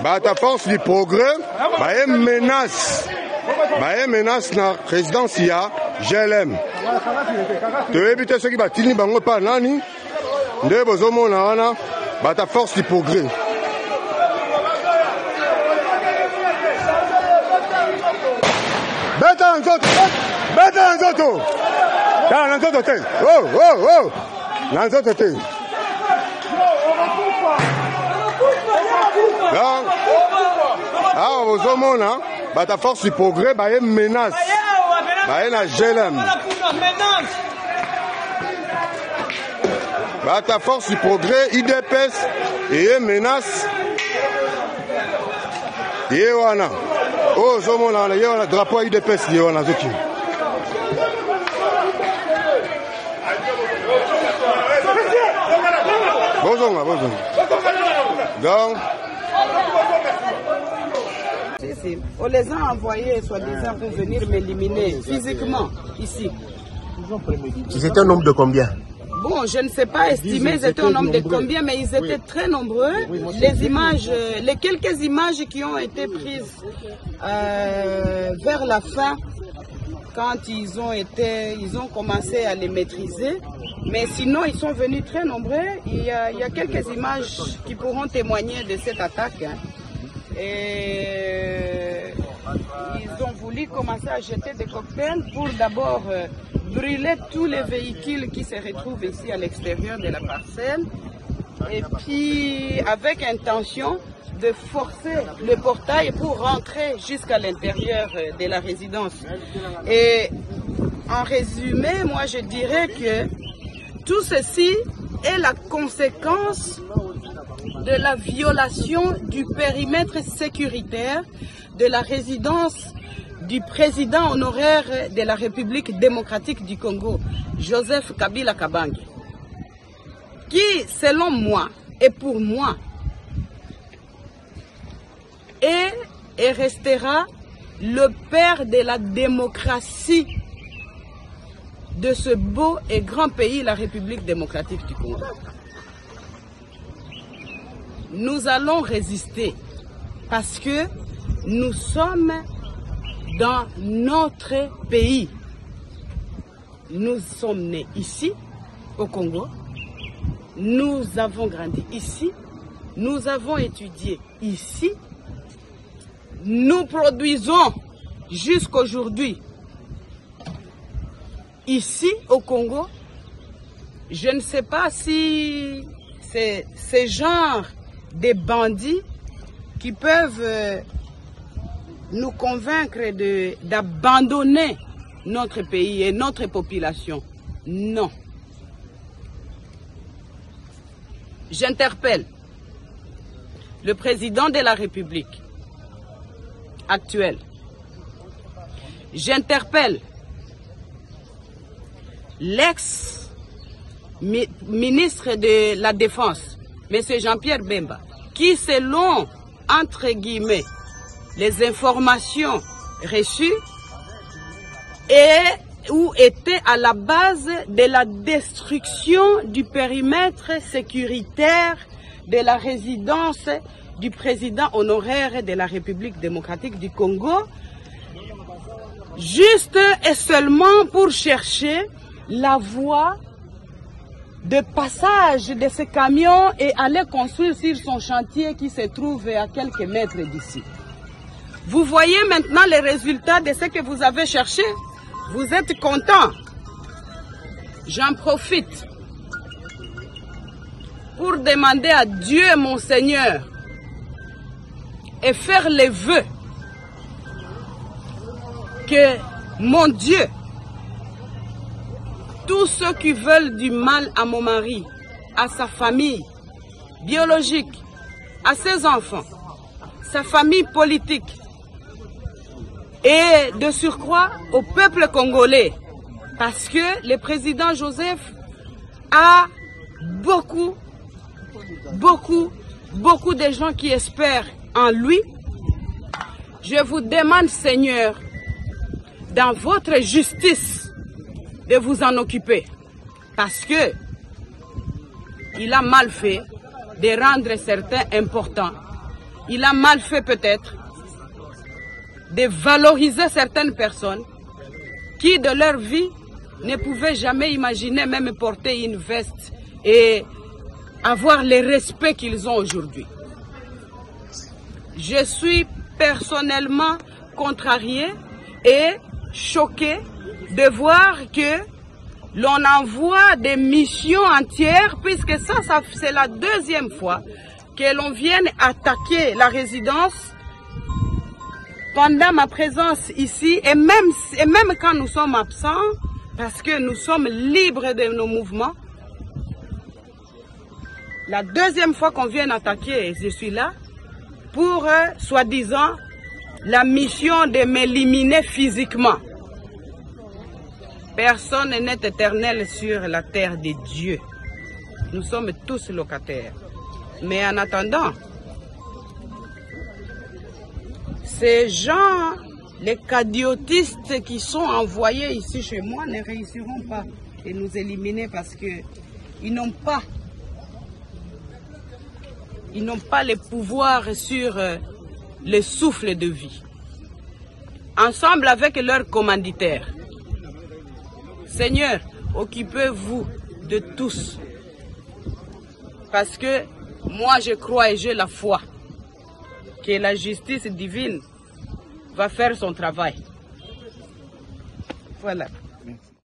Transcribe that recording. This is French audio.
bata force du progrès baye menace na résidence ya GLM toyebi te soki batini bango pa nani nde bozomona wana bata force du progrès beta nzoto na nzoto te na nzoto te awa bozomona bata force du progrès baye menace baye na GLM bata force du progrès IDPS eye menace ye wana oyo ozomona wana ye wana drapeau ya IDPS ye wana azoki bozonga donc on les a envoyés soi-disant pour venir m'éliminer physiquement ici. C'était un nombre de combien? Bon, je ne sais pas estimer ils étaient un nombre de combien, mais ils étaient très nombreux. Les images, les quelques images qui ont été prises vers la fin, quand ils ont commencé à les maîtriser. Mais sinon, ils sont venus très nombreux. Il y a quelques images qui pourront témoigner de cette attaque. Et ils ont voulu commencer à jeter des cocktails pour d'abord brûler tous les véhicules qui se retrouvent ici à l'extérieur de la parcelle. Et puis, avec intention de forcer le portail pour rentrer jusqu'à l'intérieur de la résidence. Et en résumé, moi je dirais que tout ceci est la conséquence de la violation du périmètre sécuritaire de la résidence du président honoraire de la République démocratique du Congo, Joseph Kabila Kabange, qui, selon moi et pour moi, est et restera le père de la démocratie de ce beau et grand pays, la République démocratique du Congo. Nous allons résister parce que nous sommes dans notre pays. Nous sommes nés ici, au Congo. Nous avons grandi ici. Nous avons étudié ici. Nous produisons jusqu'aujourd'hui ici au Congo. Je ne sais pas si c'est ce genre de bandits qui peuvent nous convaincre d'abandonner notre pays et notre population. Non. J'interpelle le président de la République actuel. J'interpelle l'ex-ministre de la Défense, M. Jean-Pierre Bemba, qui, selon, entre guillemets, les informations reçues, était à la base de la destruction du périmètre sécuritaire de la résidence du président honoraire de la République démocratique du Congo, juste et seulement pour chercher la voie de passage de ce camion et aller construire sur son chantier qui se trouve à quelques mètres d'ici. Vous voyez maintenant les résultats de ce que vous avez cherché. Vous êtes content. J'en profite pour demander à Dieu, mon Seigneur, et faire les vœux que, mon Dieu, tous ceux qui veulent du mal à mon mari, à sa famille biologique, à ses enfants, sa famille politique, et de surcroît au peuple congolais, parce que le président Joseph a beaucoup de gens qui espèrent en lui. Je vous demande, Seigneur, dans votre justice, de vous en occuper, parce que il a mal fait de rendre certains importants il a mal fait peut-être de valoriser certaines personnes qui de leur vie ne pouvaient jamais imaginer même porter une veste et avoir le respect qu'ils ont aujourd'hui. Je suis personnellement contrariée et choquée de voir que l'on envoie des missions entières, puisque ça c'est la deuxième fois que l'on vienne attaquer la résidence pendant ma présence ici, et même quand nous sommes absents, parce que nous sommes libres de nos mouvements. La deuxième fois qu'on vient attaquer, je suis là, pour, soi-disant, la mission de m'éliminer physiquement. Personne n'est éternel sur la terre de Dieu. Nous sommes tous locataires. Mais en attendant, ces gens, les cadiotistes qui sont envoyés ici chez moi ne réussiront pas à nous éliminer parce qu'ils n'ont pas le pouvoir sur le souffle de vie. Ensemble avec leurs commanditaires. Seigneur, occupez-vous de tous. Parce que moi je crois et j'ai la foi que la justice divine va faire son travail. Voilà.